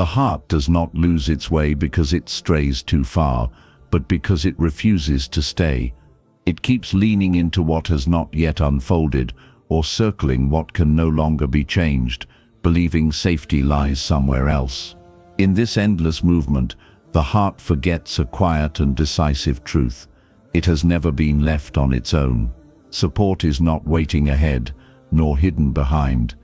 The heart does not lose its way because it strays too far, but because it refuses to stay. It keeps leaning into what has not yet unfolded, or circling what can no longer be changed, believing safety lies somewhere else. In this endless movement, the heart forgets a quiet and decisive truth. It has never been left on its own. Support is not waiting ahead, nor hidden behind.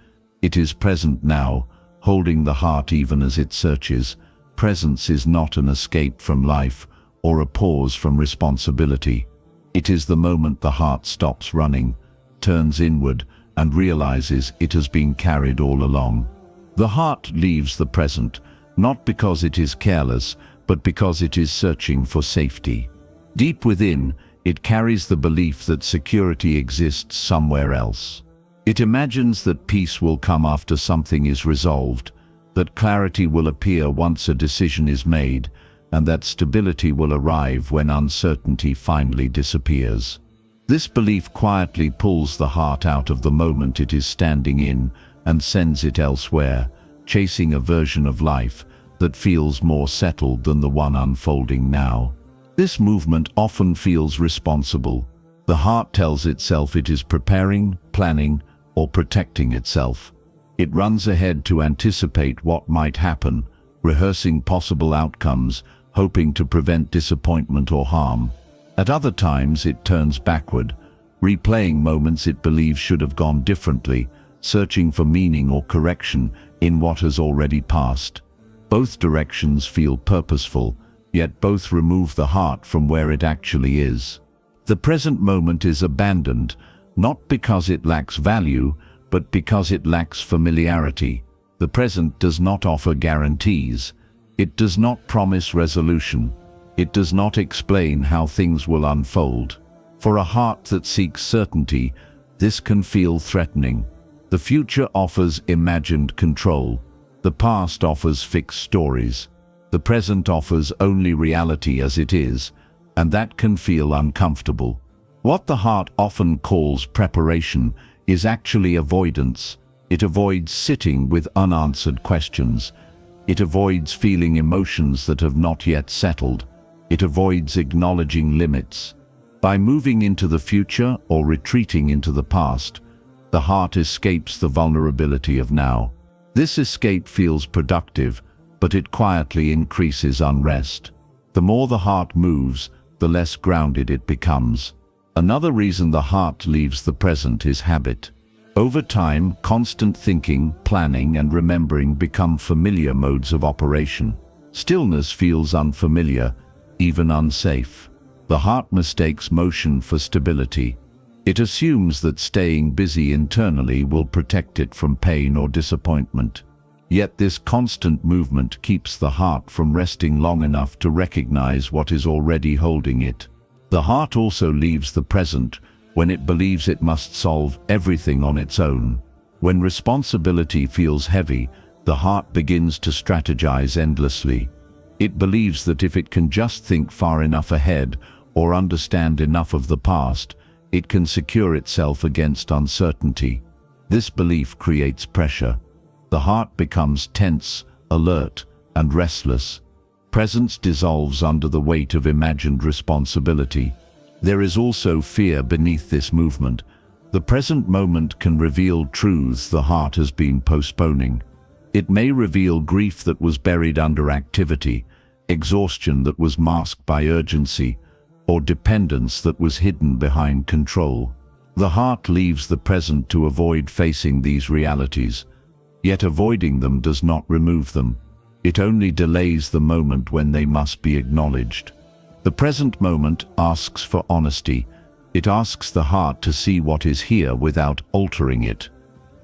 It is present now, holding the heart even as it searches. Presence is not an escape from life, or a pause from responsibility. It is the moment the heart stops running, turns inward, and realizes it has been carried all along. The heart leaves the present, not because it is careless, but because it is searching for safety. Deep within, it carries the belief that security exists somewhere else. It imagines that peace will come after something is resolved, that clarity will appear once a decision is made, and that stability will arrive when uncertainty finally disappears. This belief quietly pulls the heart out of the moment it is standing in and sends it elsewhere, chasing a version of life that feels more settled than the one unfolding now. This movement often feels responsible. The heart tells itself it is preparing, planning, or protecting itself. It runs ahead to anticipate what might happen, rehearsing possible outcomes, hoping to prevent disappointment or harm. At other times, it turns backward, replaying moments it believes should have gone differently, searching for meaning or correction in what has already passed. Both directions feel purposeful, yet both remove the heart from where it actually is. The present moment is abandoned, not because it lacks value, but because it lacks familiarity. The present does not offer guarantees. It does not promise resolution. It does not explain how things will unfold. For a heart that seeks certainty, this can feel threatening. The future offers imagined control. The past offers fixed stories. The present offers only reality as it is, and that can feel uncomfortable. What the heart often calls preparation is actually avoidance. It avoids sitting with unanswered questions. It avoids feeling emotions that have not yet settled. It avoids acknowledging limits. By moving into the future or retreating into the past, the heart escapes the vulnerability of now. This escape feels productive, but it quietly increases unrest. The more the heart moves, the less grounded it becomes. Another reason the heart leaves the present is habit. Over time, constant thinking, planning, and remembering become familiar modes of operation. Stillness feels unfamiliar, even unsafe. The heart mistakes motion for stability. It assumes that staying busy internally will protect it from pain or disappointment. Yet this constant movement keeps the heart from resting long enough to recognize what is already holding it. The heart also leaves the present when it believes it must solve everything on its own. When responsibility feels heavy, the heart begins to strategize endlessly. It believes that if it can just think far enough ahead or understand enough of the past, it can secure itself against uncertainty. This belief creates pressure. The heart becomes tense, alert, and restless. Presence dissolves under the weight of imagined responsibility. There is also fear beneath this movement. The present moment can reveal truths the heart has been postponing. It may reveal grief that was buried under activity, exhaustion that was masked by urgency, or dependence that was hidden behind control. The heart leaves the present to avoid facing these realities, yet avoiding them does not remove them. It only delays the moment when they must be acknowledged. The present moment asks for honesty. It asks the heart to see what is here without altering it.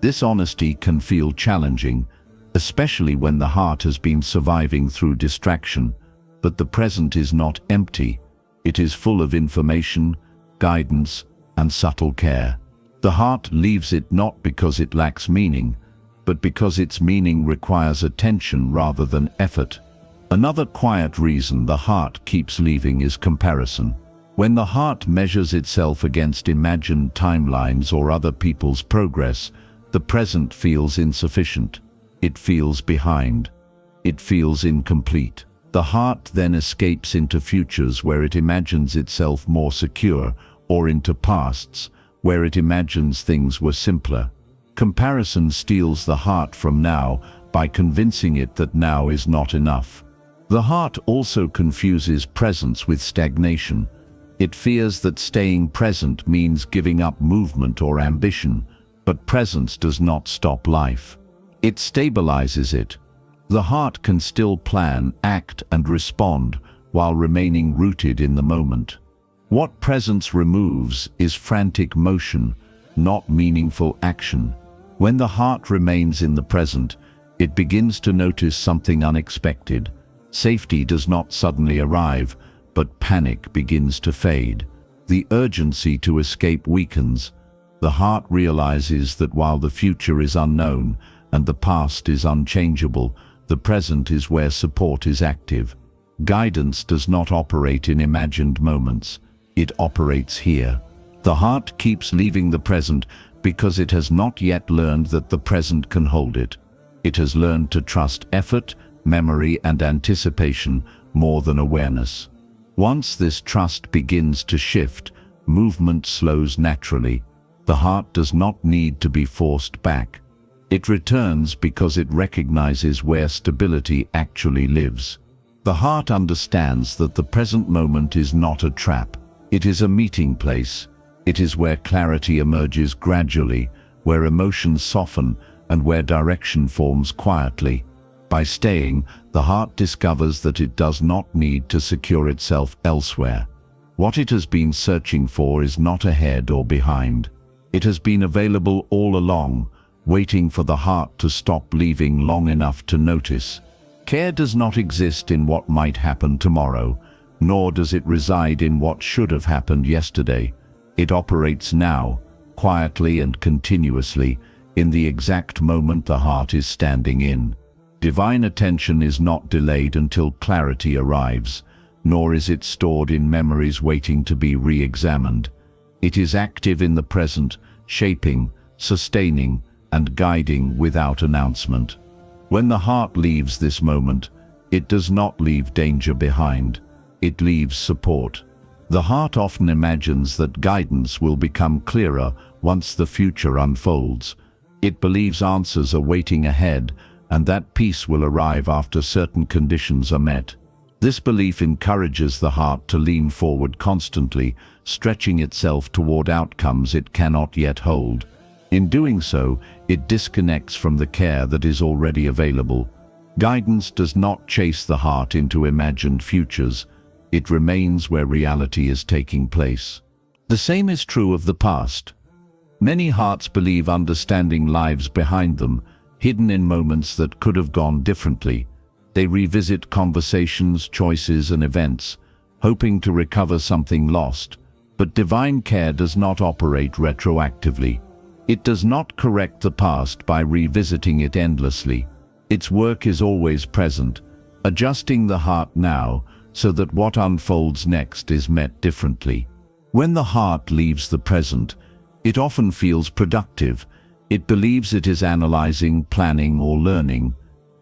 This honesty can feel challenging, especially when the heart has been surviving through distraction. But the present is not empty. It is full of information, guidance, and subtle care. The heart leaves it not because it lacks meaning, but because its meaning requires attention rather than effort. Another quiet reason the heart keeps leaving is comparison. When the heart measures itself against imagined timelines or other people's progress, the present feels insufficient. It feels behind. it feels incomplete. The heart then escapes into futures where it imagines itself more secure, or into pasts where it imagines things were simpler. Comparison steals the heart from now by convincing it that now is not enough. The heart also confuses presence with stagnation. It fears that staying present means giving up movement or ambition, but presence does not stop life. It stabilizes it. The heart can still plan, act, and respond while remaining rooted in the moment. What presence removes is frantic motion, not meaningful action. When the heart remains in the present, it begins to notice something unexpected. Safety does not suddenly arrive, but panic begins to fade. The urgency to escape weakens. The heart realizes that while the future is unknown and the past is unchangeable, the present is where support is active. Guidance does not operate in imagined moments. It operates here. The heart keeps leaving the present because it has not yet learned that the present can hold it. It has learned to trust effort, memory, and anticipation more than awareness. Once this trust begins to shift, movement slows naturally. The heart does not need to be forced back. It returns because it recognizes where stability actually lives. The heart understands that the present moment is not a trap. It is a meeting place. It is where clarity emerges gradually, where emotions soften, and where direction forms quietly. By staying, the heart discovers that it does not need to secure itself elsewhere. What it has been searching for is not ahead or behind. It has been available all along, waiting for the heart to stop leaving long enough to notice. Care does not exist in what might happen tomorrow, nor does it reside in what should have happened yesterday. It operates now, quietly and continuously, in the exact moment the heart is standing in. Divine attention is not delayed until clarity arrives, nor is it stored in memories waiting to be re-examined. It is active in the present, shaping, sustaining, and guiding without announcement. When the heart leaves this moment, it does not leave danger behind. It leaves support. The heart often imagines that guidance will become clearer once the future unfolds. It believes answers are waiting ahead, and that peace will arrive after certain conditions are met. This belief encourages the heart to lean forward constantly, stretching itself toward outcomes it cannot yet hold. In doing so, it disconnects from the care that is already available. Guidance does not chase the heart into imagined futures. It remains where reality is taking place. The same is true of the past. Many hearts believe understanding lives behind them, hidden in moments that could have gone differently. They revisit conversations, choices, and events, hoping to recover something lost. But divine care does not operate retroactively. It does not correct the past by revisiting it endlessly. Its work is always present, adjusting the heart now so that what unfolds next is met differently. When the heart leaves the present, it often feels productive. It believes it is analyzing, planning, or learning.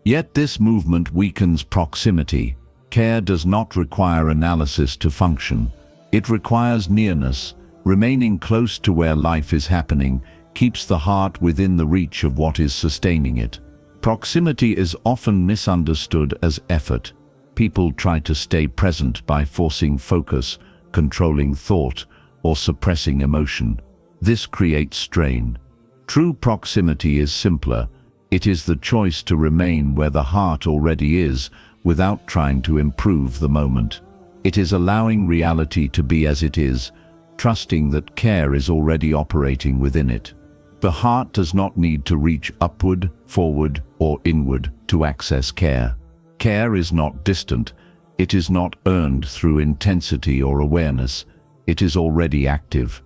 Yet this movement weakens proximity. Care does not require analysis to function. It requires nearness. Remaining close to where life is happening keeps the heart within the reach of what is sustaining it. Proximity is often misunderstood as effort. People try to stay present by forcing focus, controlling thought, or suppressing emotion. This creates strain. True proximity is simpler. It is the choice to remain where the heart already is, without trying to improve the moment. It is allowing reality to be as it is, trusting that care is already operating within it. The heart does not need to reach upward, forward, or inward to access care. Care is not distant. It is not earned through intensity or awareness. It is already active.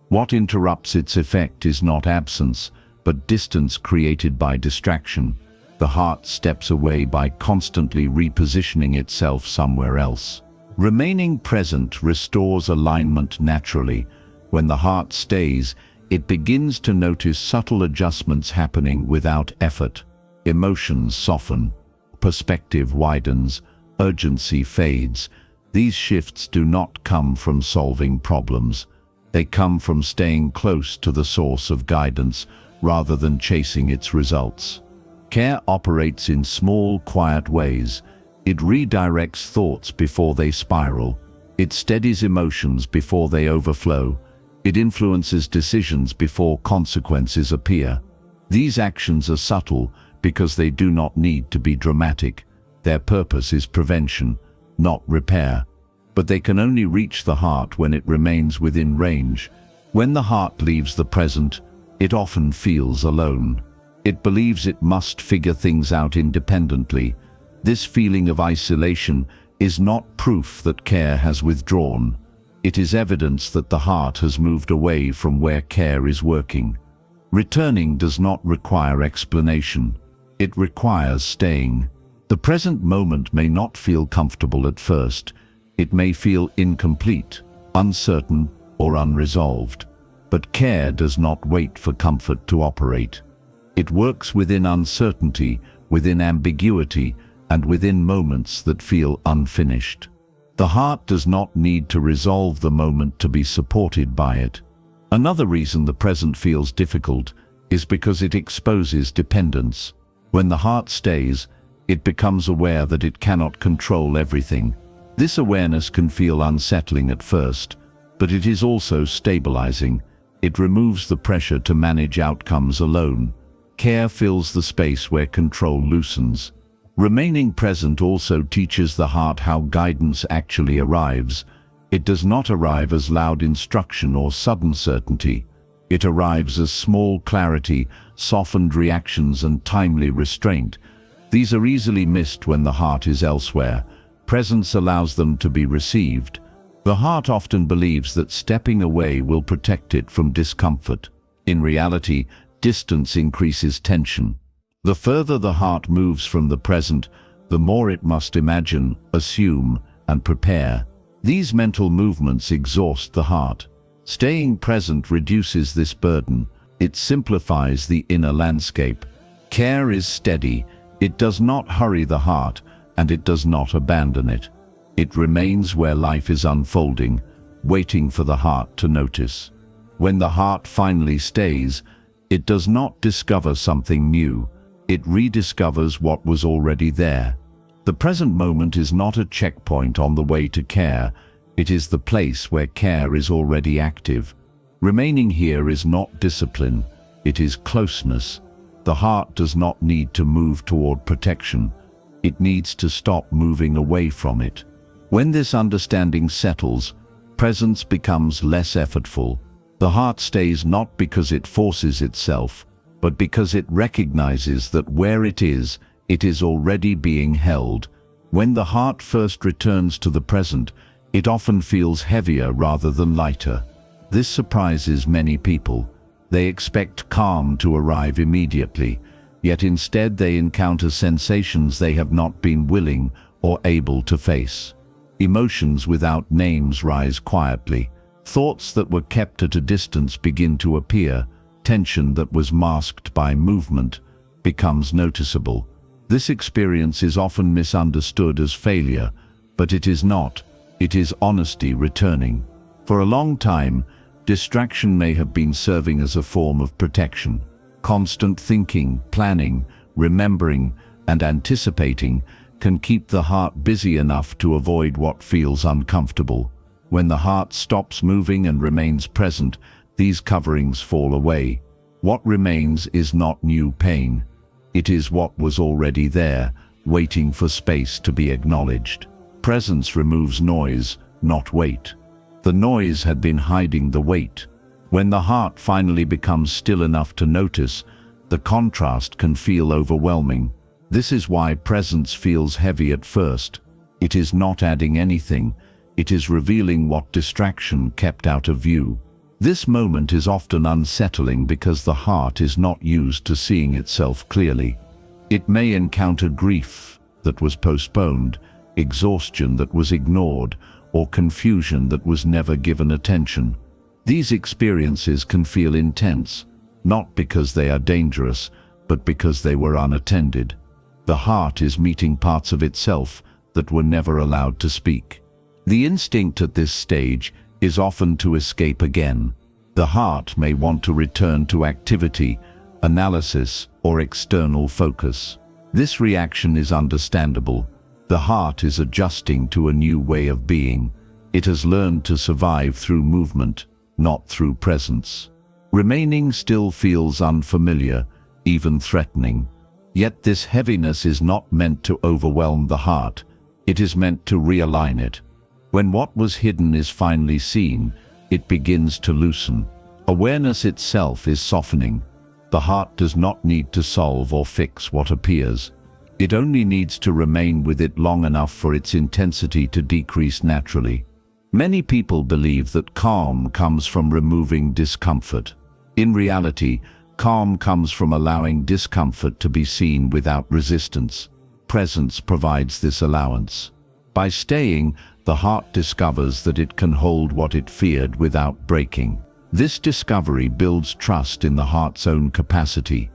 What interrupts its effect is not absence, but distance created by distraction. The heart steps away by constantly repositioning itself somewhere else. Remaining present restores alignment naturally. When the heart stays, it begins to notice subtle adjustments happening without effort. Emotions soften. perspective widens, urgency fades. These shifts do not come from solving problems. They come from staying close to the source of guidance rather than chasing its results. Care operates in small, quiet ways. It redirects thoughts before they spiral. It steadies emotions before they overflow. It influences decisions before consequences appear. These actions are subtle because they do not need to be dramatic. Their purpose is prevention, not repair. But they can only reach the heart when it remains within range. When the heart leaves the present, it often feels alone. It believes it must figure things out independently. This feeling of isolation is not proof that care has withdrawn. It is evidence that the heart has moved away from where care is working. Returning does not require explanation. It requires staying. The present moment may not feel comfortable at first. It may feel incomplete, uncertain, or unresolved. But care does not wait for comfort to operate. It works within uncertainty, within ambiguity, and within moments that feel unfinished. The heart does not need to resolve the moment to be supported by it. Another reason the present feels difficult is because it exposes dependence. When the heart stays, it becomes aware that it cannot control everything. This awareness can feel unsettling at first, but it is also stabilizing. It removes the pressure to manage outcomes alone. Care fills the space where control loosens. Remaining present also teaches the heart how guidance actually arrives. It does not arrive as loud instruction or sudden certainty. It arrives as small clarity, softened reactions, and timely restraint. These are easily missed when the heart is elsewhere. Presence allows them to be received. The heart often believes that stepping away will protect it from discomfort. In reality, distance increases tension. The further the heart moves from the present, the more it must imagine, assume, and prepare. These mental movements exhaust the heart. Staying present reduces this burden. It simplifies the inner landscape. Care is steady. It does not hurry the heart, and it does not abandon it. It remains where life is unfolding, waiting for the heart to notice. When the heart finally stays, it does not discover something new. It rediscovers what was already there. The present moment is not a checkpoint on the way to care. It is the place where care is already active. Remaining here is not discipline. It is closeness. The heart does not need to move toward protection. It needs to stop moving away from it. When this understanding settles, presence becomes less effortful. The heart stays not because it forces itself, but because it recognizes that where it is already being held. When the heart first returns to the present, it often feels heavier rather than lighter. This surprises many people. They expect calm to arrive immediately, yet instead they encounter sensations they have not been willing or able to face. Emotions without names rise quietly. Thoughts that were kept at a distance begin to appear. Tension that was masked by movement becomes noticeable. This experience is often misunderstood as failure, but it is not. It is honesty returning. For a long time, distraction may have been serving as a form of protection. Constant thinking, planning, remembering, and anticipating can keep the heart busy enough to avoid what feels uncomfortable. When the heart stops moving and remains present, these coverings fall away. What remains is not new pain. It is what was already there, waiting for space to be acknowledged. Presence removes noise, not weight. The noise had been hiding the weight. When the heart finally becomes still enough to notice, the contrast can feel overwhelming. This is why presence feels heavy at first. It is not adding anything. It is revealing what distraction kept out of view. This moment is often unsettling because the heart is not used to seeing itself clearly. It may encounter grief that was postponed, exhaustion that was ignored, or confusion that was never given attention. These experiences can feel intense, not because they are dangerous, but because they were unattended. The heart is meeting parts of itself that were never allowed to speak. The instinct at this stage is often to escape again. The heart may want to return to activity, analysis, or external focus. This reaction is understandable. The heart is adjusting to a new way of being. It has learned to survive through movement, not through presence. Remaining still feels unfamiliar, even threatening. Yet this heaviness is not meant to overwhelm the heart. It is meant to realign it. When what was hidden is finally seen, it begins to loosen. Awareness itself is softening. The heart does not need to solve or fix what appears. It only needs to remain with it long enough for its intensity to decrease naturally. Many people believe that calm comes from removing discomfort. In reality, calm comes from allowing discomfort to be seen without resistance. Presence provides this allowance. By staying, the heart discovers that it can hold what it feared without breaking. This discovery builds trust in the heart's own capacity.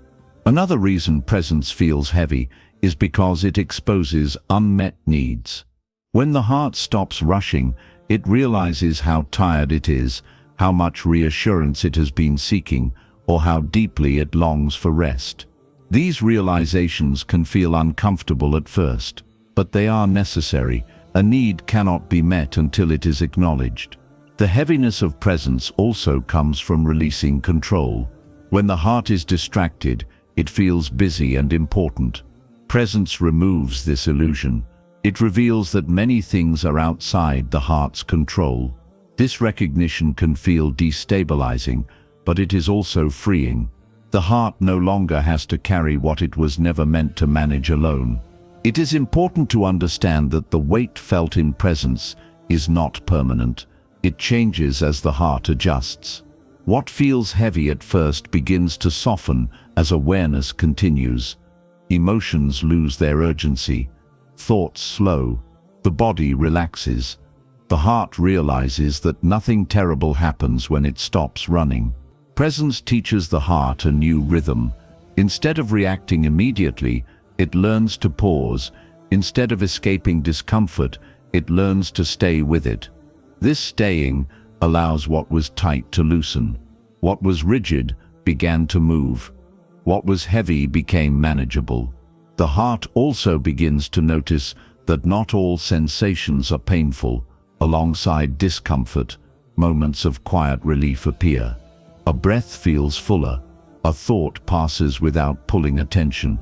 Another reason presence feels heavy is because it exposes unmet needs. When the heart stops rushing, it realizes how tired it is, how much reassurance it has been seeking, or how deeply it longs for rest. These realizations can feel uncomfortable at first, but they are necessary. A need cannot be met until it is acknowledged. The heaviness of presence also comes from releasing control. When the heart is distracted, it feels busy and important. Presence removes this illusion. It reveals that many things are outside the heart's control. This recognition can feel destabilizing, but it is also freeing. The heart no longer has to carry what it was never meant to manage alone. It is important to understand that the weight felt in presence is not permanent. It changes as the heart adjusts. What feels heavy at first begins to soften as awareness continues. Emotions lose their urgency. Thoughts slow. The body relaxes. The heart realizes that nothing terrible happens when it stops running. Presence teaches the heart a new rhythm. Instead of reacting immediately, it learns to pause. Instead of escaping discomfort, it learns to stay with it. This staying allows what was tight to loosen. What was rigid began to move. What was heavy became manageable. The heart also begins to notice that not all sensations are painful. Alongside discomfort, moments of quiet relief appear. A breath feels fuller. A thought passes without pulling attention.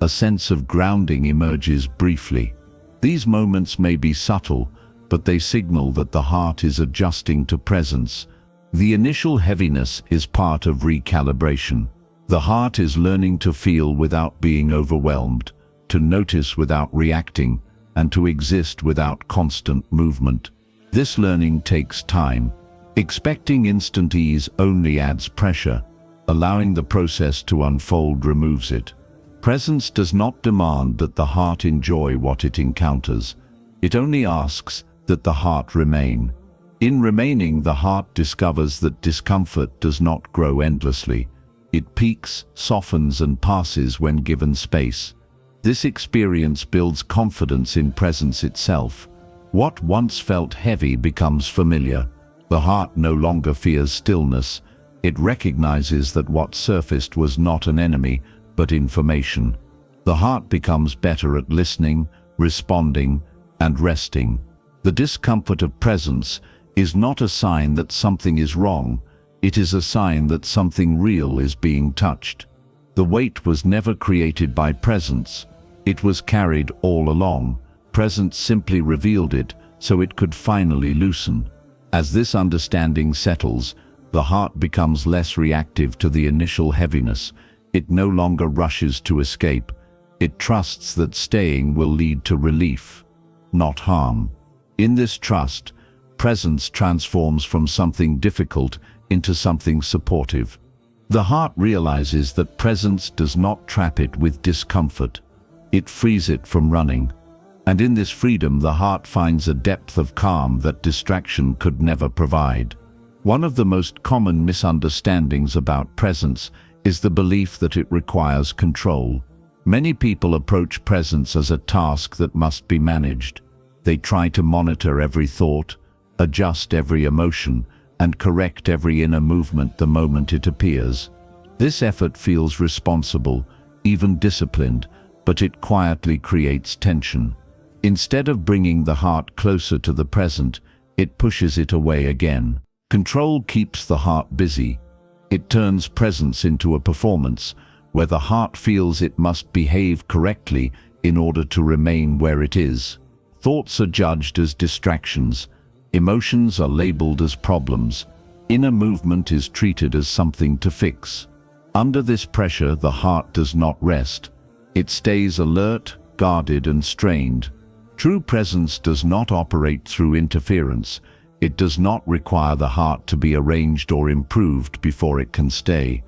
A sense of grounding emerges briefly. These moments may be subtle, but they signal that the heart is adjusting to presence. The initial heaviness is part of recalibration. The heart is learning to feel without being overwhelmed, to notice without reacting, and to exist without constant movement. This learning takes time. Expecting instant ease only adds pressure. Allowing the process to unfold removes it. Presence does not demand that the heart enjoy what it encounters. It only asks that the heart remain. In remaining, the heart discovers that discomfort does not grow endlessly. It peaks, softens, and passes when given space. This experience builds confidence in presence itself. What once felt heavy becomes familiar. The heart no longer fears stillness. It recognizes that what surfaced was not an enemy, but information. The heart becomes better at listening, responding, and resting. The discomfort of presence is not a sign that something is wrong. It is a sign that something real is being touched. The weight was never created by presence. It was carried all along. Presence simply revealed it so it could finally loosen. As this understanding settles, the heart becomes less reactive to the initial heaviness. It no longer rushes to escape. It trusts that staying will lead to relief, not harm. In this trust, presence transforms from something difficult into something supportive. The heart realizes that presence does not trap it with discomfort. It frees it from running. And in this freedom, the heart finds a depth of calm that distraction could never provide. One of the most common misunderstandings about presence is the belief that it requires control. Many people approach presence as a task that must be managed. They try to monitor every thought, adjust every emotion, and correct every inner movement the moment it appears. This effort feels responsible, even disciplined, but it quietly creates tension. Instead of bringing the heart closer to the present, it pushes it away again. Control keeps the heart busy. It turns presence into a performance, where the heart feels it must behave correctly in order to remain where it is. Thoughts are judged as distractions. Emotions are labeled as problems. Inner movement is treated as something to fix. Under this pressure, the heart does not rest. It stays alert, guarded, and strained. True presence does not operate through interference. It does not require the heart to be arranged or improved before it can stay.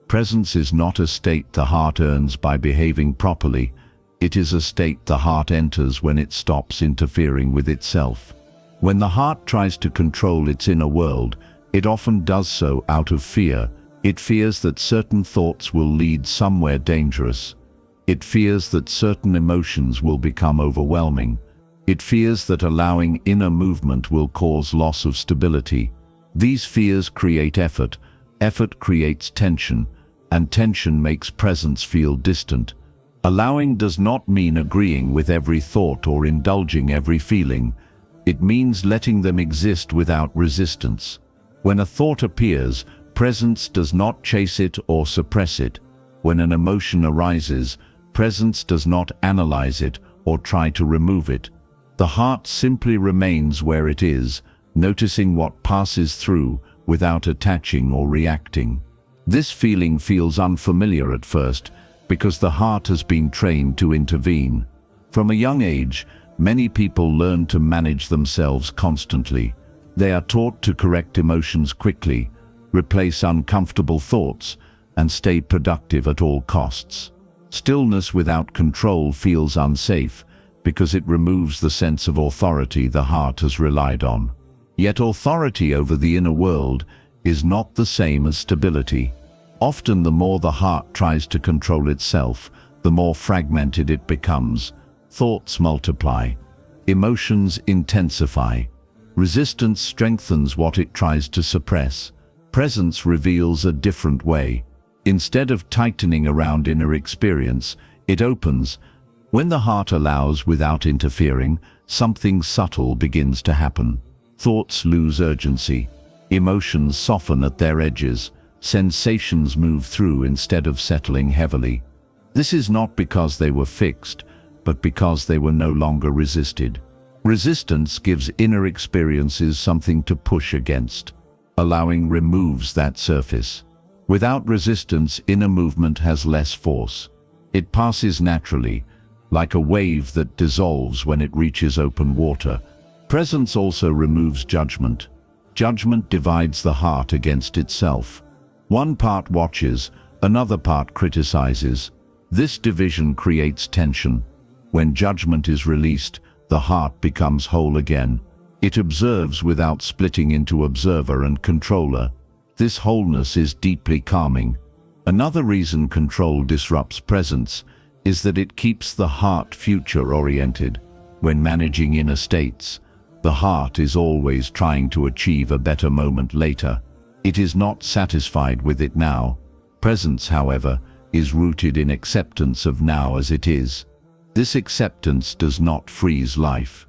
Presence is not a state the heart earns by behaving properly. It is a state the heart enters when it stops interfering with itself. When the heart tries to control its inner world, it often does so out of fear. It fears that certain thoughts will lead somewhere dangerous. It fears that certain emotions will become overwhelming. It fears that allowing inner movement will cause loss of stability. These fears create effort. Effort creates tension, and tension makes presence feel distant. Allowing does not mean agreeing with every thought or indulging every feeling. It means letting them exist without resistance. When a thought appears, presence does not chase it or suppress it. When an emotion arises, presence does not analyze it or try to remove it. The heart simply remains where it is, noticing what passes through without attaching or reacting. This feeling feels unfamiliar at first because the heart has been trained to intervene. From a young age, many people learn to manage themselves constantly. They are taught to correct emotions quickly, replace uncomfortable thoughts, and stay productive at all costs. Stillness without control feels unsafe because it removes the sense of authority the heart has relied on. Yet authority over the inner world is not the same as stability. Often the more the heart tries to control itself, the more fragmented it becomes. Thoughts multiply. Emotions intensify. Resistance strengthens what it tries to suppress. Presence reveals a different way. Instead of tightening around inner experience, it opens. When the heart allows without interfering, something subtle begins to happen. Thoughts lose urgency. Emotions soften at their edges. Sensations move through instead of settling heavily. This is not because they were fixed, but because they were no longer resisted. Resistance gives inner experiences something to push against. Allowing removes that surface. Without resistance, inner movement has less force. It passes naturally, like a wave that dissolves when it reaches open water. Presence also removes judgment. Judgment divides the heart against itself. One part watches, another part criticizes. This division creates tension. When judgment is released, the heart becomes whole again. It observes without splitting into observer and controller. This wholeness is deeply calming. Another reason control disrupts presence is that it keeps the heart future-oriented. When managing inner states, the heart is always trying to achieve a better moment later. It is not satisfied with it now. Presence, however, is rooted in acceptance of now as it is. This acceptance does not freeze life.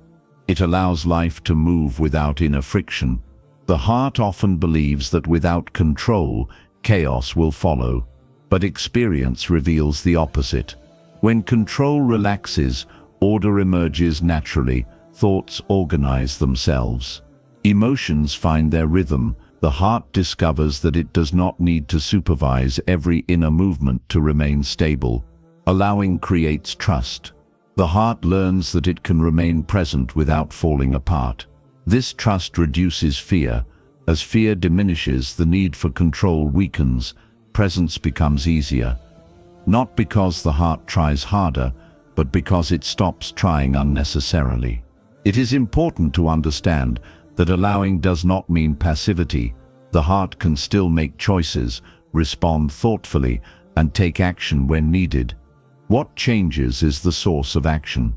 It allows life to move without inner friction. The heart often believes that without control, chaos will follow. But experience reveals the opposite. When control relaxes, order emerges naturally. Thoughts organize themselves. Emotions find their rhythm. The heart discovers that it does not need to supervise every inner movement to remain stable. Allowing creates trust. The heart learns that it can remain present without falling apart. This trust reduces fear. As fear diminishes, the need for control weakens. Presence becomes easier. Not because the heart tries harder, but because it stops trying unnecessarily. It is important to understand that allowing does not mean passivity. The heart can still make choices, respond thoughtfully, and take action when needed. What changes is the source of action.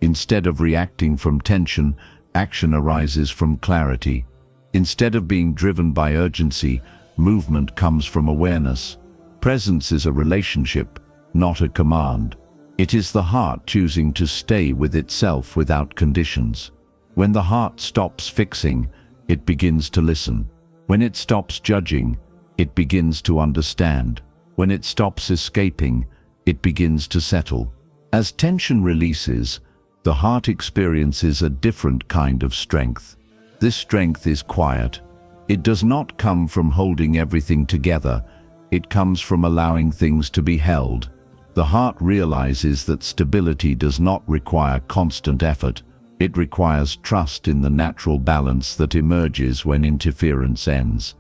Instead of reacting from tension, action arises from clarity. Instead of being driven by urgency, movement comes from awareness. Presence is a relationship, not a command. It is the heart choosing to stay with itself without conditions. When the heart stops fixing, it begins to listen. When it stops judging, it begins to understand. When it stops escaping, it begins to settle. As tension releases, the heart experiences a different kind of strength. This strength is quiet. It does not come from holding everything together. It comes from allowing things to be held. The heart realizes that stability does not require constant effort. It requires trust in the natural balance that emerges when interference ends.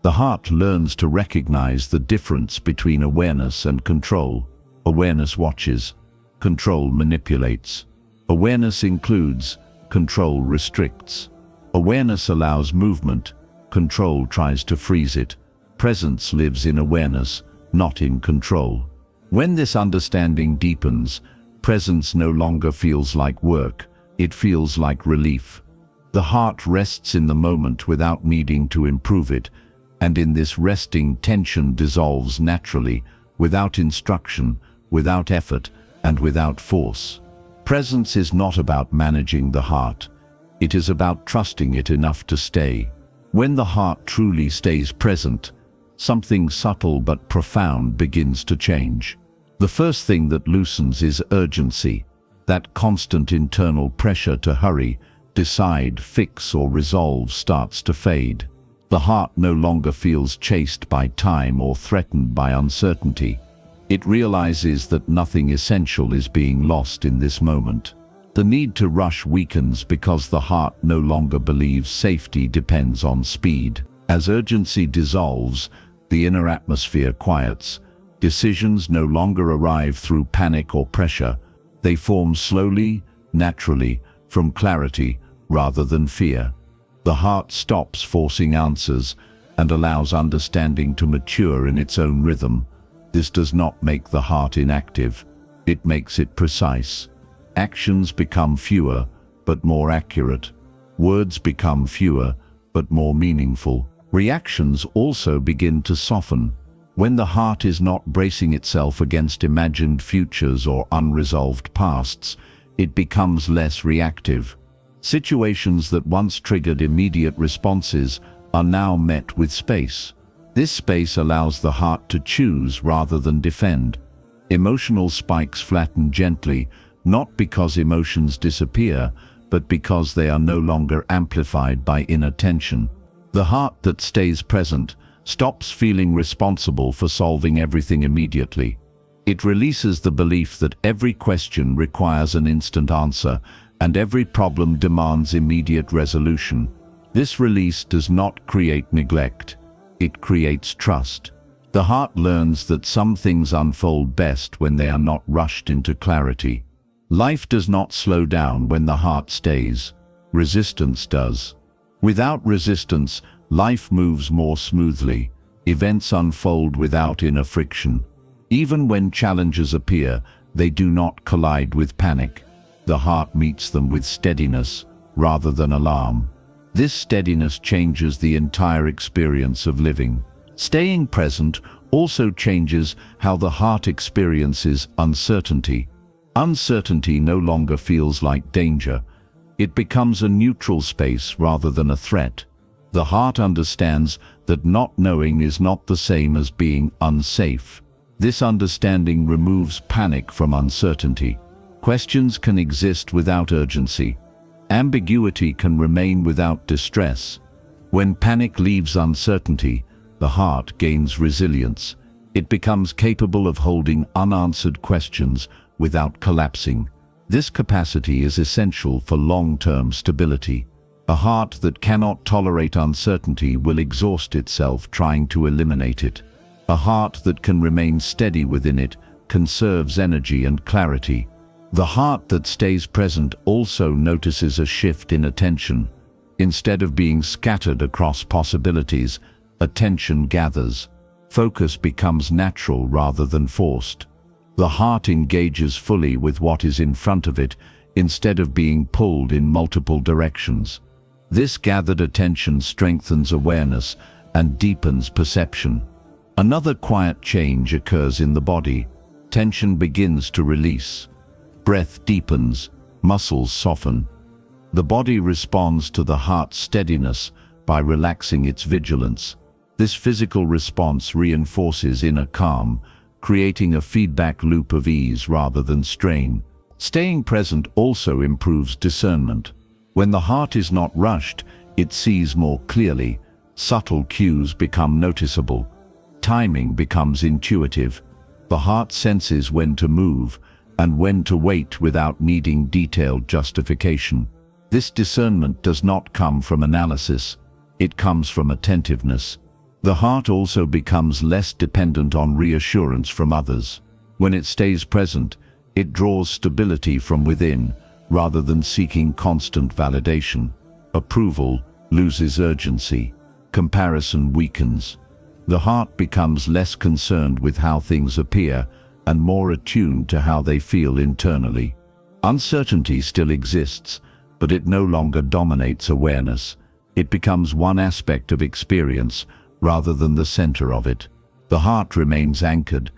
The heart learns to recognize the difference between awareness and control. Awareness watches. Control manipulates. Awareness includes. Control restricts. Awareness allows movement. Control tries to freeze it. Presence lives in awareness, not in control. When this understanding deepens, presence no longer feels like work. It feels like relief. The heart rests in the moment without needing to improve it, and in this resting, tension dissolves naturally, without instruction, without effort, and without force. Presence is not about managing the heart. It is about trusting it enough to stay. When the heart truly stays present, something subtle but profound begins to change. The first thing that loosens is urgency. That constant internal pressure to hurry, decide, fix, or resolve starts to fade. The heart no longer feels chased by time or threatened by uncertainty. It realizes that nothing essential is being lost in this moment. The need to rush weakens because the heart no longer believes safety depends on speed. As urgency dissolves, the inner atmosphere quiets. Decisions no longer arrive through panic or pressure. They form slowly, naturally, from clarity rather than fear. The heart stops forcing answers and allows understanding to mature in its own rhythm. This does not make the heart inactive. It makes it precise. Actions become fewer, but more accurate. Words become fewer, but more meaningful. Reactions also begin to soften. When the heart is not bracing itself against imagined futures or unresolved pasts, it becomes less reactive. Situations that once triggered immediate responses are now met with space. This space allows the heart to choose rather than defend. Emotional spikes flatten gently, not because emotions disappear, but because they are no longer amplified by inner tension. The heart that stays present stops feeling responsible for solving everything immediately. It releases the belief that every question requires an instant answer and every problem demands immediate resolution. This release does not create neglect. It creates trust. The heart learns that some things unfold best when they are not rushed into clarity. Life does not slow down when the heart stays. Resistance does. Without resistance, life moves more smoothly. Events unfold without inner friction. Even when challenges appear, they do not collide with panic. The heart meets them with steadiness rather than alarm. This steadiness changes the entire experience of living. Staying present also changes how the heart experiences uncertainty. Uncertainty no longer feels like danger. It becomes a neutral space rather than a threat. The heart understands that not knowing is not the same as being unsafe. This understanding removes panic from uncertainty. Questions can exist without urgency. Ambiguity can remain without distress. When panic leaves uncertainty, the heart gains resilience. It becomes capable of holding unanswered questions without collapsing. This capacity is essential for long-term stability. A heart that cannot tolerate uncertainty will exhaust itself trying to eliminate it. A heart that can remain steady within it conserves energy and clarity. The heart that stays present also notices a shift in attention. Instead of being scattered across possibilities, attention gathers. Focus becomes natural rather than forced. The heart engages fully with what is in front of it instead of being pulled in multiple directions. This gathered attention strengthens awareness and deepens perception. Another quiet change occurs in the body. Tension begins to release. Breath deepens, muscles soften. The body responds to the heart's steadiness by relaxing its vigilance. This physical response reinforces inner calm, creating a feedback loop of ease rather than strain. Staying present also improves discernment. When the heart is not rushed, it sees more clearly. Subtle cues become noticeable. Timing becomes intuitive. The heart senses when to move and when to wait without needing detailed justification. This discernment does not come from analysis. It comes from attentiveness. The heart also becomes less dependent on reassurance from others. When it stays present, it draws stability from within, rather than seeking constant validation. Approval loses urgency. Comparison weakens. The heart becomes less concerned with how things appear and more attuned to how they feel internally. Uncertainty still exists, but it no longer dominates awareness. It becomes one aspect of experience rather than the center of it. The heart remains anchored,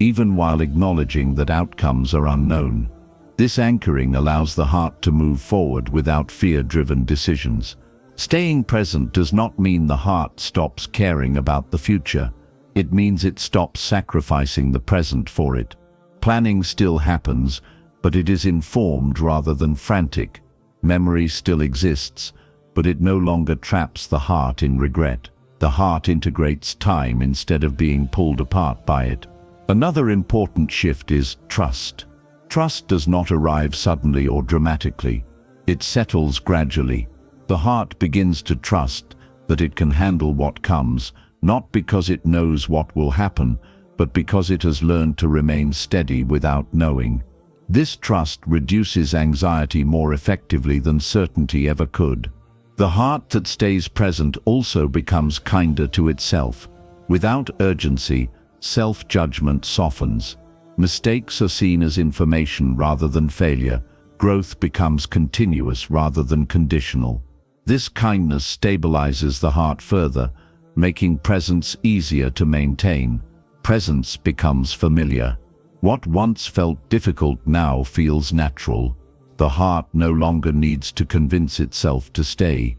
even while acknowledging that outcomes are unknown. This anchoring allows the heart to move forward without fear-driven decisions. Staying present does not mean the heart stops caring about the future. It means it stops sacrificing the present for it. Planning still happens, but it is informed rather than frantic. Memory still exists, but it no longer traps the heart in regret. The heart integrates time instead of being pulled apart by it. Another important shift is trust. Trust does not arrive suddenly or dramatically. It settles gradually. The heart begins to trust that it can handle what comes, not because it knows what will happen, but because it has learned to remain steady without knowing. This trust reduces anxiety more effectively than certainty ever could. The heart that stays present also becomes kinder to itself. Without urgency, self-judgment softens. Mistakes are seen as information rather than failure. Growth becomes continuous rather than conditional. This kindness stabilizes the heart further, making presence easier to maintain. Presence becomes familiar. What once felt difficult now feels natural. The heart no longer needs to convince itself to stay.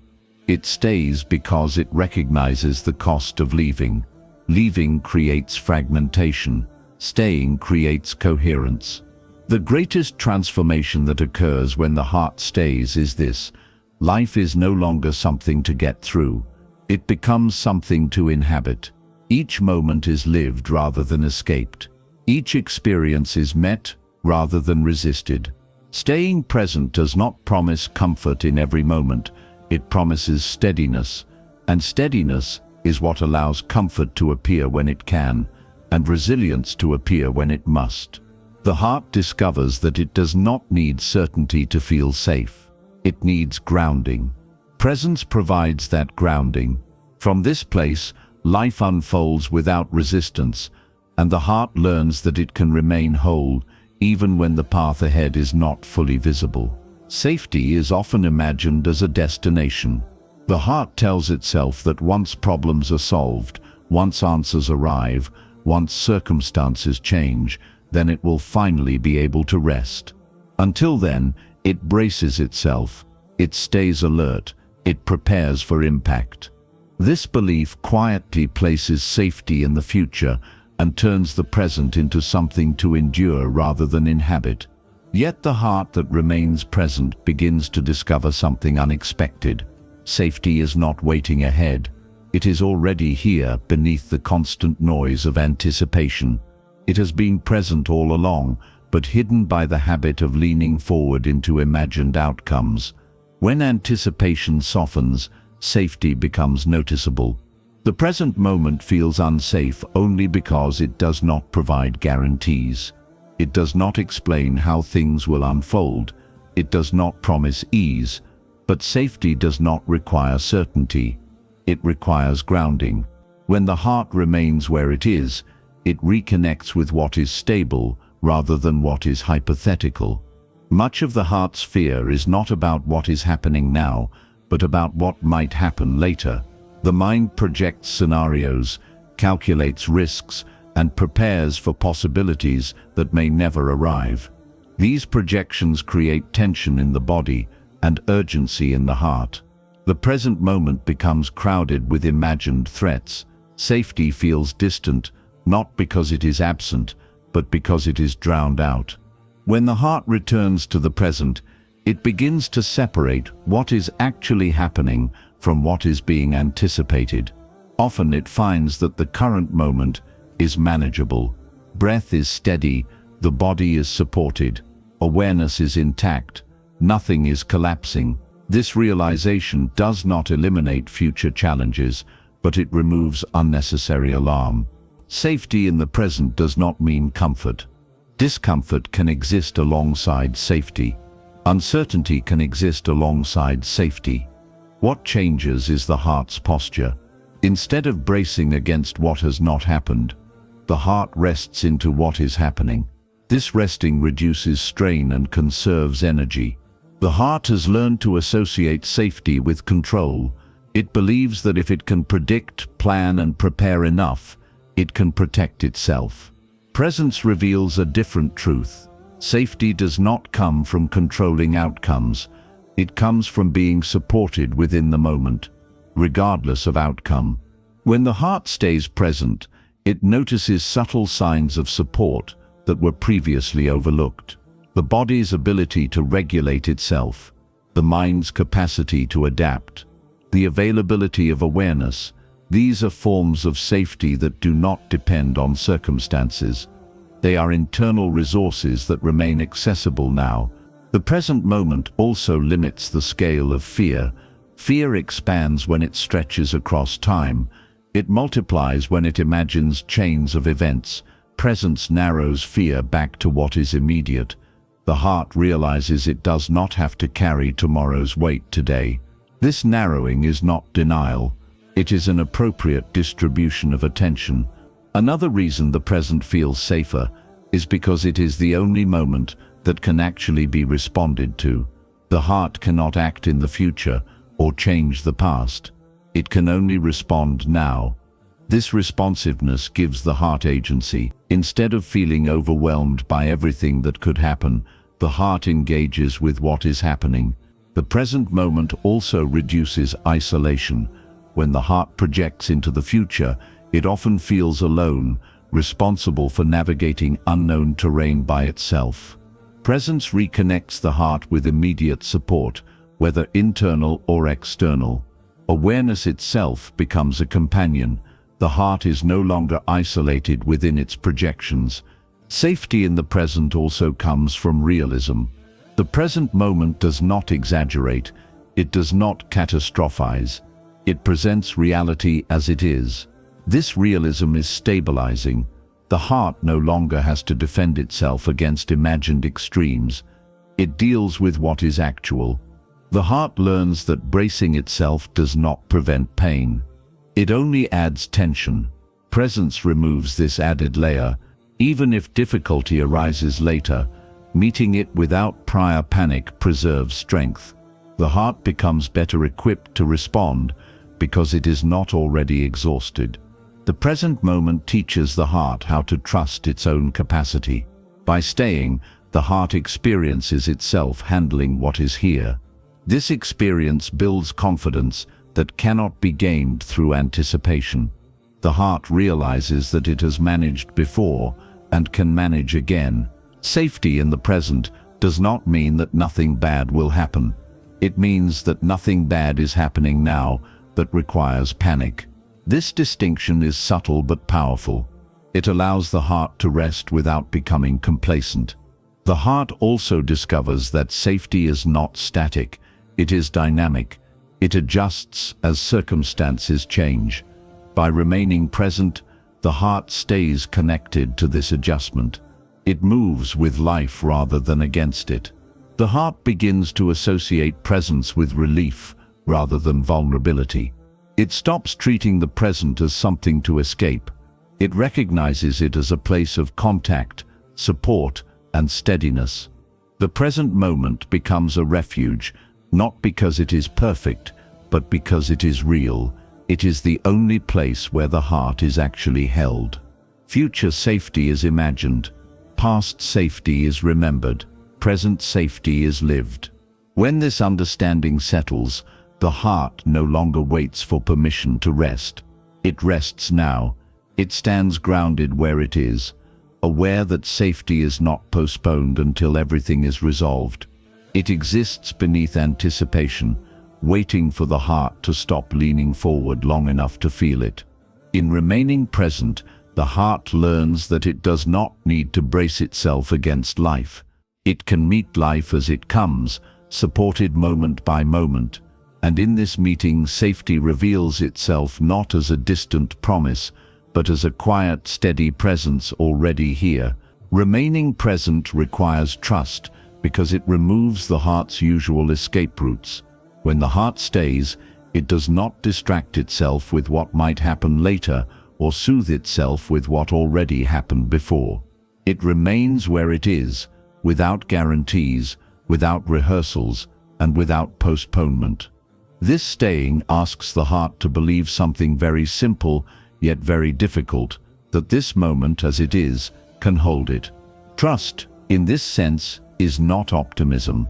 It stays because it recognizes the cost of leaving. Leaving creates fragmentation. Staying creates coherence. The greatest transformation that occurs when the heart stays is this: life is no longer something to get through. It becomes something to inhabit. Each moment is lived rather than escaped. Each experience is met rather than resisted. Staying present does not promise comfort in every moment. It promises steadiness, and steadiness is what allows comfort to appear when it can, and resilience to appear when it must. The heart discovers that it does not need certainty to feel safe. It needs grounding. Presence provides that grounding. From this place, life unfolds without resistance, and the heart learns that it can remain whole even when the path ahead is not fully visible. Safety is often imagined as a destination. The heart tells itself that once problems are solved, once answers arrive, once circumstances change, then it will finally be able to rest. Until then, it braces itself. It stays alert. It prepares for impact. This belief quietly places safety in the future and turns the present into something to endure rather than inhabit. Yet the heart that remains present begins to discover something unexpected. Safety is not waiting ahead. It is already here beneath the constant noise of anticipation. It has been present all along, but hidden by the habit of leaning forward into imagined outcomes. When anticipation softens, safety becomes noticeable. The present moment feels unsafe only because it does not provide guarantees. It does not explain how things will unfold. It does not promise ease. But safety does not require certainty. It requires grounding. When the heart remains where it is, it reconnects with what is stable rather than what is hypothetical. Much of the heart's fear is not about what is happening now, but about what might happen later. The mind projects scenarios, calculates risks, and prepares for possibilities that may never arrive. These projections create tension in the body and urgency in the heart. The present moment becomes crowded with imagined threats. Safety feels distant, not because it is absent, but because it is drowned out. When the heart returns to the present, it begins to separate what is actually happening from what is being anticipated. Often it finds that the current moment is manageable. Breath is steady, the body is supported, awareness is intact, nothing is collapsing. This realization does not eliminate future challenges, but it removes unnecessary alarm. Safety in the present does not mean comfort. Discomfort can exist alongside safety. Uncertainty can exist alongside safety. What changes is the heart's posture. Instead of bracing against what has not happened, the heart rests into what is happening. This resting reduces strain and conserves energy. The heart has learned to associate safety with control. It believes that if it can predict, plan, and prepare enough, it can protect itself. Presence reveals a different truth. Safety does not come from controlling outcomes. It comes from being supported within the moment, regardless of outcome. When the heart stays present, it notices subtle signs of support that were previously overlooked. The body's ability to regulate itself, the mind's capacity to adapt, the availability of awareness. These are forms of safety that do not depend on circumstances. They are internal resources that remain accessible now. The present moment also limits the scale of fear. Fear expands when it stretches across time. It multiplies when it imagines chains of events. Presence narrows fear back to what is immediate. The heart realizes it does not have to carry tomorrow's weight today. This narrowing is not denial. It is an appropriate distribution of attention. Another reason the present feels safer is because it is the only moment that can actually be responded to. The heart cannot act in the future or change the past. It can only respond now. This responsiveness gives the heart agency. Instead of feeling overwhelmed by everything that could happen, the heart engages with what is happening. The present moment also reduces isolation. When the heart projects into the future, it often feels alone, responsible for navigating unknown terrain by itself. Presence reconnects the heart with immediate support, whether internal or external. Awareness itself becomes a companion. The heart is no longer isolated within its projections. Safety in the present also comes from realism. The present moment does not exaggerate. It does not catastrophize. It presents reality as it is. This realism is stabilizing. The heart no longer has to defend itself against imagined extremes. It deals with what is actual. The heart learns that bracing itself does not prevent pain. It only adds tension. Presence removes this added layer. Even if difficulty arises later, meeting it without prior panic preserves strength. The heart becomes better equipped to respond because it is not already exhausted. The present moment teaches the heart how to trust its own capacity. By staying, the heart experiences itself handling what is here. This experience builds confidence that cannot be gained through anticipation. The heart realizes that it has managed before and can manage again. Safety in the present does not mean that nothing bad will happen. It means that nothing bad is happening now that requires panic. This distinction is subtle but powerful. It allows the heart to rest without becoming complacent. The heart also discovers that safety is not static. It is dynamic. It adjusts as circumstances change. By remaining present, the heart stays connected to this adjustment. It moves with life rather than against it. The heart begins to associate presence with relief rather than vulnerability. It stops treating the present as something to escape. It recognizes it as a place of contact, support, and steadiness. The present moment becomes a refuge, not because it is perfect, but because it is real. It is the only place where the heart is actually held. Future safety is imagined. Past safety is remembered. Present safety is lived. When this understanding settles, the heart no longer waits for permission to rest. It rests now. It stands grounded where it is, aware that safety is not postponed until everything is resolved. It exists beneath anticipation, waiting for the heart to stop leaning forward long enough to feel it. In remaining present, the heart learns that it does not need to brace itself against life. It can meet life as it comes, supported moment by moment. And in this meeting, safety reveals itself not as a distant promise, but as a quiet, steady presence already here. Remaining present requires trust, because it removes the heart's usual escape routes. When the heart stays, it does not distract itself with what might happen later or soothe itself with what already happened before. It remains where it is, without guarantees, without rehearsals, and without postponement. This staying asks the heart to believe something very simple, yet very difficult, that this moment as it is can hold it. Trust, in this sense, is not optimism.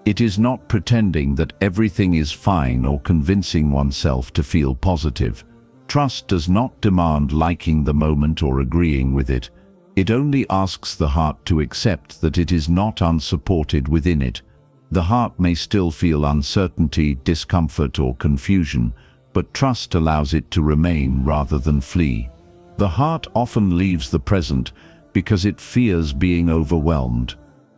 It is not pretending that everything is fine or convincing oneself to feel positive. Trust does not demand liking the moment or agreeing with it. It only asks the heart to accept that it is not unsupported within it. The heart may still feel uncertainty, discomfort, or confusion, but trust allows it to remain rather than flee. The heart often leaves the present because it fears being overwhelmed.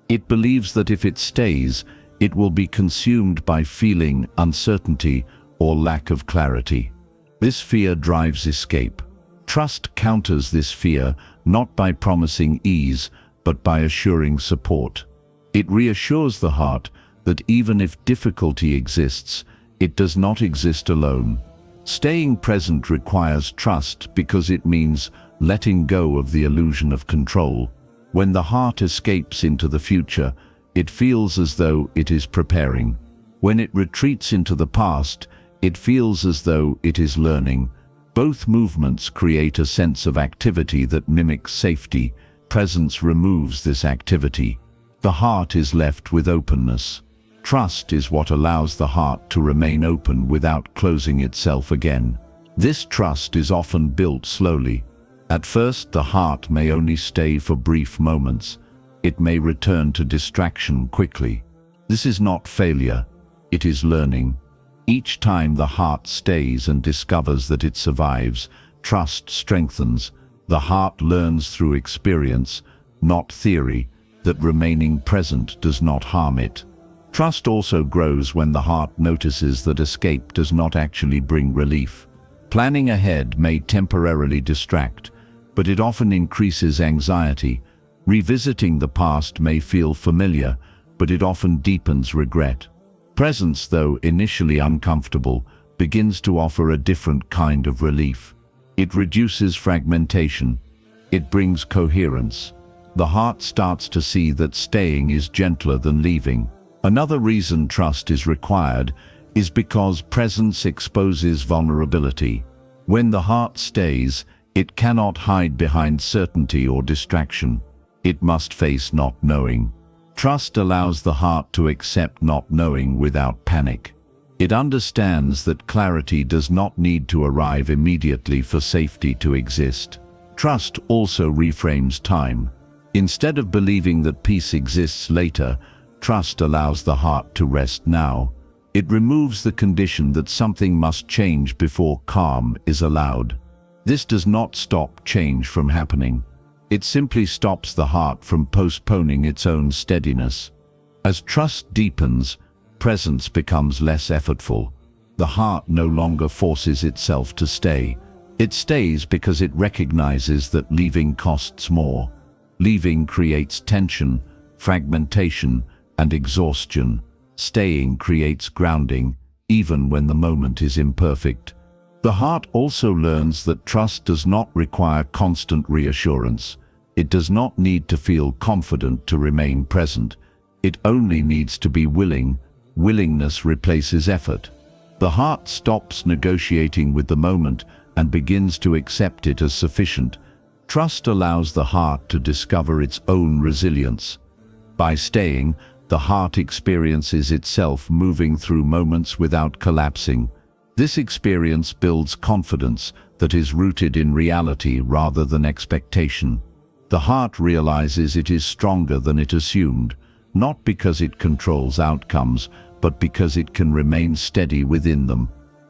It believes that if it stays, it will be consumed by feeling, uncertainty, or lack of clarity. This fear drives escape. Trust counters this fear not by promising ease, but by assuring support. It reassures the heart that even if difficulty exists, it does not exist alone. Staying present requires trust because it means letting go of the illusion of control. When the heart escapes into the future, it feels as though it is preparing. When it retreats into the past, it feels as though it is learning. Both movements create a sense of activity that mimics safety. Presence removes this activity. The heart is left with openness. Trust is what allows the heart to remain open without closing itself again. This trust is often built slowly. At first, the heart may only stay for brief moments. It may return to distraction quickly. This is not failure, it is learning. Each time the heart stays and discovers that it survives, trust strengthens. The heart learns through experience, not theory, that remaining present does not harm it. Trust also grows when the heart notices that escape does not actually bring relief. Planning ahead may temporarily distract, but it often increases anxiety. Revisiting the past may feel familiar, but it often deepens regret. Presence, though initially uncomfortable, begins to offer a different kind of relief. It reduces fragmentation. It brings coherence. The heart starts to see that staying is gentler than leaving. Another reason trust is required is because presence exposes vulnerability. When the heart stays, it cannot hide behind certainty or distraction. It must face not knowing. Trust allows the heart to accept not knowing without panic. It understands that clarity does not need to arrive immediately for safety to exist. Trust also reframes time. Instead of believing that peace exists later, trust allows the heart to rest now. It removes the condition that something must change before calm is allowed. This does not stop change from happening. It simply stops the heart from postponing its own steadiness. As trust deepens, presence becomes less effortful. The heart no longer forces itself to stay. It stays because it recognizes that leaving costs more. Leaving creates tension, fragmentation, and exhaustion. Staying creates grounding, even when the moment is imperfect. The heart also learns that trust does not require constant reassurance. It does not need to feel confident to remain present. It only needs to be willing. Willingness replaces effort. The heart stops negotiating with the moment and begins to accept it as sufficient. Trust allows the heart to discover its own resilience. By staying, the heart experiences itself moving through moments without collapsing. This experience builds confidence that is rooted in reality rather than expectation. The heart realizes it is stronger than it assumed, not because it controls outcomes, but because it can remain steady within them.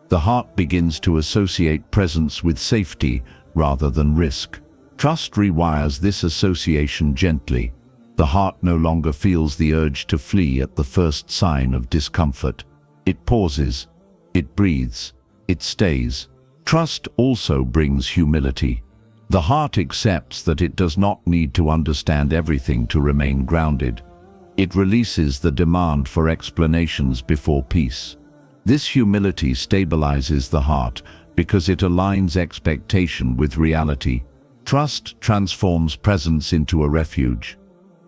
The heart begins to associate presence with safety rather than risk. Trust rewires this association gently. The heart no longer feels the urge to flee at the first sign of discomfort. It pauses, it breathes, it stays. Trust also brings humility. The heart accepts that it does not need to understand everything to remain grounded. It releases the demand for explanations before peace. This humility stabilizes the heart because it aligns expectation with reality. Trust transforms presence into a refuge.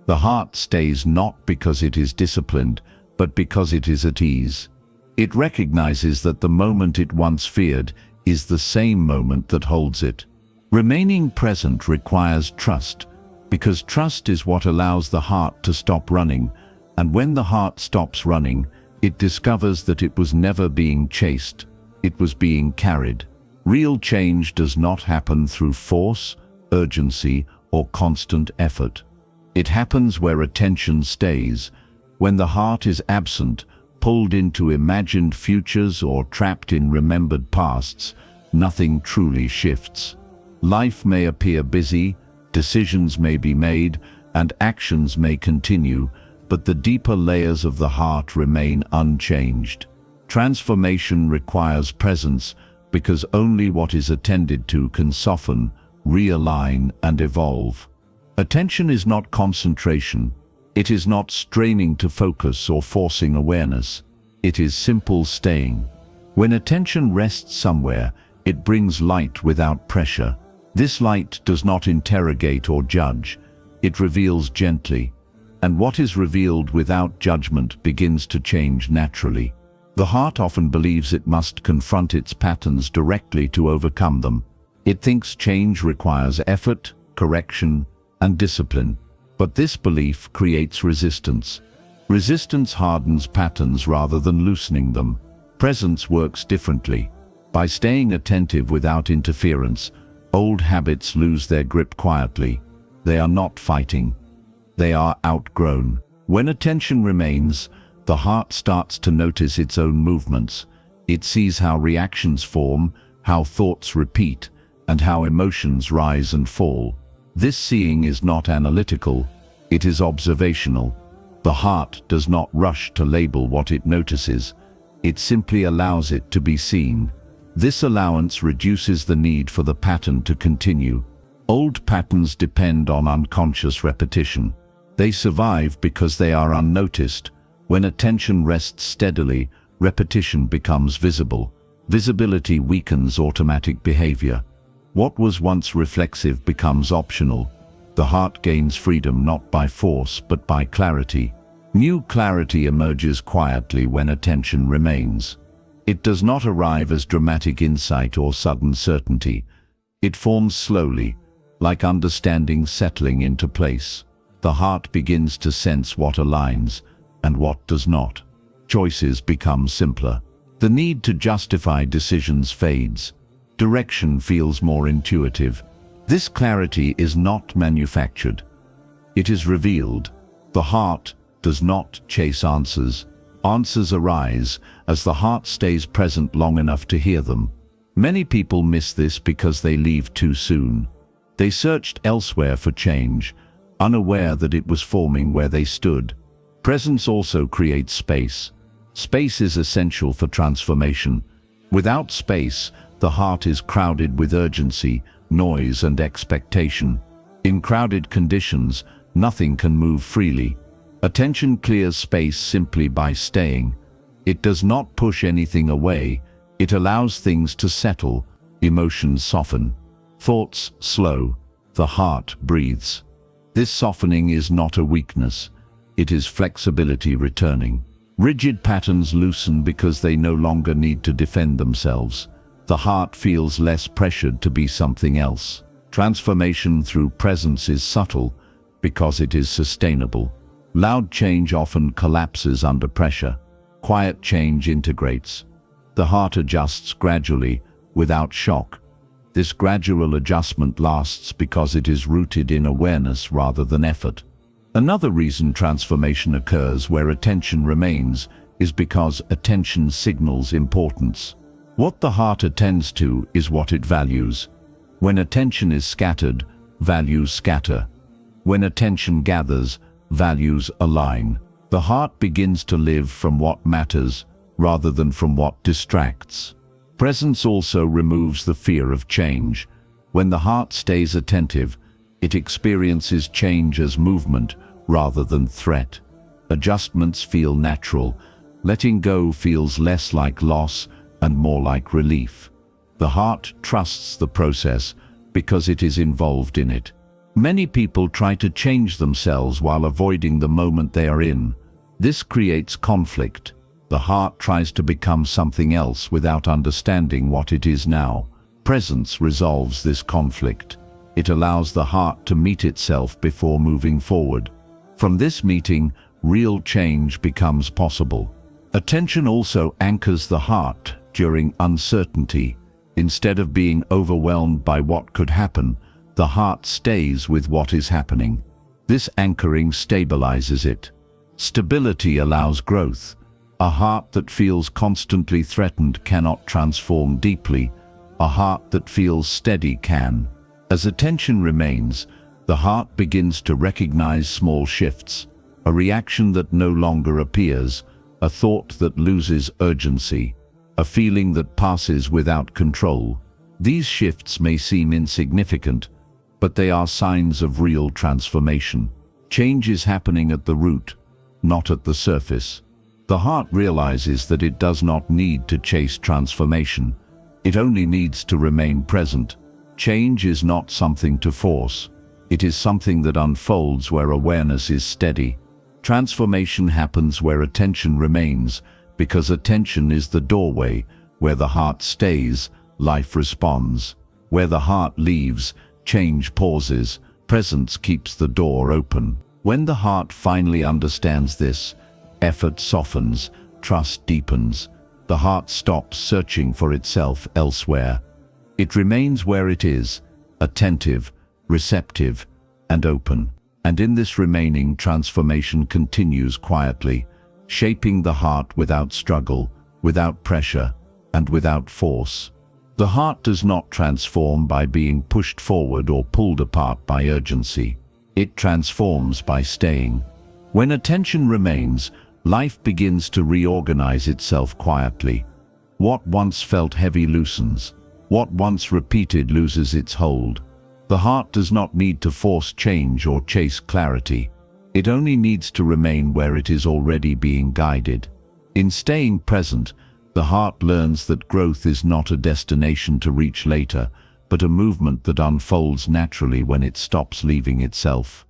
The heart stays not because it is disciplined, but because it is at ease. It recognizes that the moment it once feared is the same moment that holds it. Remaining present requires trust, because trust is what allows the heart to stop running, and when the heart stops running, it discovers that it was never being chased, it was being carried. Real change does not happen through force, urgency, or constant effort. It happens where attention stays, when the heart is absent, pulled into imagined futures or trapped in remembered pasts. Nothing truly shifts. Life may appear busy, decisions may be made, and actions may continue, but the deeper layers of the heart remain unchanged. Transformation requires presence because only what is attended to can soften, realign, and evolve. Attention is not concentration. It is not straining to focus or forcing awareness. It is simple staying. When attention rests somewhere, it brings light without pressure. This light does not interrogate or judge. It reveals gently. And what is revealed without judgment begins to change naturally. The heart often believes it must confront its patterns directly to overcome them. It thinks change requires effort, correction, and discipline. But this belief creates resistance. Resistance hardens patterns rather than loosening them. Presence works differently. By staying attentive without interference, old habits lose their grip quietly. They are not fighting. They are outgrown. When attention remains, the heart starts to notice its own movements. It sees how reactions form, how thoughts repeat, and how emotions rise and fall. This seeing is not analytical, it is observational. The heart does not rush to label what it notices. It simply allows it to be seen. This allowance reduces the need for the pattern to continue. Old patterns depend on unconscious repetition. They survive because they are unnoticed. When attention rests steadily, repetition becomes visible. Visibility weakens automatic behavior. What was once reflexive becomes optional. The heart gains freedom not by force but by clarity. New clarity emerges quietly when attention remains. It does not arrive as dramatic insight or sudden certainty. It forms slowly, like understanding settling into place. The heart begins to sense what aligns and what does not. Choices become simpler. The need to justify decisions fades. Direction feels more intuitive. This clarity is not manufactured. It is revealed. The heart does not chase answers. Answers arise as the heart stays present long enough to hear them. Many people miss this because they leave too soon. They searched elsewhere for change, unaware that it was forming where they stood. Presence also creates space. Space is essential for transformation. Without space, the heart is crowded with urgency, noise, and expectation. In crowded conditions, nothing can move freely. Attention clears space simply by staying. It does not push anything away. It allows things to settle, emotions soften, thoughts slow, the heart breathes. This softening is not a weakness, it is flexibility returning. Rigid patterns loosen because they no longer need to defend themselves. The heart feels less pressured to be something else. Transformation through presence is subtle because it is sustainable. Loud change often collapses under pressure. Quiet change integrates. The heart adjusts gradually, without shock. This gradual adjustment lasts because it is rooted in awareness rather than effort. Another reason transformation occurs where attention remains is because attention signals importance. What the heart attends to is what it values. When attention is scattered, values scatter. When attention gathers, values align. The heart begins to live from what matters rather than from what distracts. Presence also removes the fear of change. When the heart stays attentive, it experiences change as movement rather than threat. Adjustments feel natural. Letting go feels less like loss and more like relief. The heart trusts the process because it is involved in it. Many people try to change themselves while avoiding the moment they are in. This creates conflict. The heart tries to become something else without understanding what it is now. Presence resolves this conflict. It allows the heart to meet itself before moving forward. From this meeting, real change becomes possible. Attention also anchors the heart during uncertainty. Instead of being overwhelmed by what could happen, the heart stays with what is happening. This anchoring stabilizes it. Stability allows growth. A heart that feels constantly threatened cannot transform deeply. A heart that feels steady can. As attention remains, the heart begins to recognize small shifts. A reaction that no longer appears, a thought that loses urgency, a feeling that passes without control. These shifts may seem insignificant, but they are signs of real transformation. Change is happening at the root, not at the surface. The heart realizes that it does not need to chase transformation. It only needs to remain present. Change is not something to force. It is something that unfolds where awareness is steady. Transformation happens where attention remains, because attention is the doorway. Where the heart stays, life responds. Where the heart leaves, change pauses. Presence keeps the door open. When the heart finally understands this, effort softens, trust deepens. The heart stops searching for itself elsewhere. It remains where it is, attentive, receptive, and open. And in this remaining, transformation continues quietly, shaping the heart without struggle, without pressure, and without force. The heart does not transform by being pushed forward or pulled apart by urgency. It transforms by staying. When attention remains, life begins to reorganize itself quietly. What once felt heavy loosens. What once repeated loses its hold. The heart does not need to force change or chase clarity. It only needs to remain where it is already being guided. In staying present, the heart learns that growth is not a destination to reach later, but a movement that unfolds naturally when it stops leaving itself.